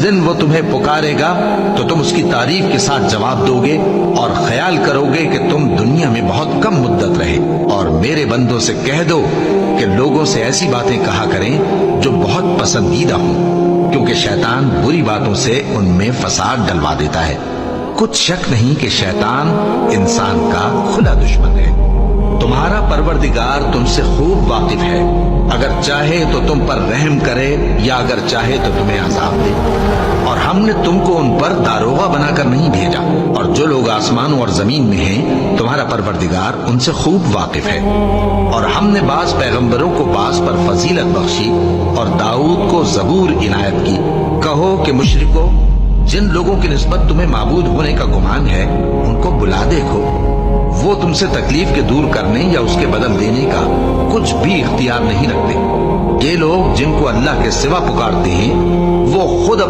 دن وہ تمہیں پکارے گا تو تم اس کی تعریف کے ساتھ جواب دو گے اور خیال کرو گے کہ تم دنیا میں بہت کم مدت رہے. اور میرے بندوں سے کہہ دو کہ لوگوں سے ایسی باتیں کہا کریں جو بہت پسندیدہ ہوں، کیونکہ شیطان بری باتوں سے ان میں فساد ڈلوا دیتا ہے. کچھ شک نہیں کہ شیطان انسان کا کھلا دشمن ہے. تمہارا پروردگار تم سے خوب واقف ہے، اگر چاہے تو تم پر رحم کرے یا اگر چاہے تو تمہیں عذاب دے. اور ہم نے تم کو ان پر داروغہ بنا کر نہیں بھیجا، اور جو لوگ آسمانوں اور زمین میں ہیں تمہارا پروردگار ان سے خوب واقف ہے. اور ہم نے بعض پیغمبروں کو بعض پر فضیلت بخشی اور داؤد کو زبور عنایت کی. کہو کہ مشرکو، جن لوگوں کی نسبت تمہیں معبود ہونے کا گمان ہے ان کو بلا دیکھو، وہ تم سے تکلیف کے دور کرنے یا اس کے بدل دینے کا کچھ بھی اختیار نہیں رکھتے. یہ لوگ جن کو اللہ کے سوا پکارتے ہیں وہ خود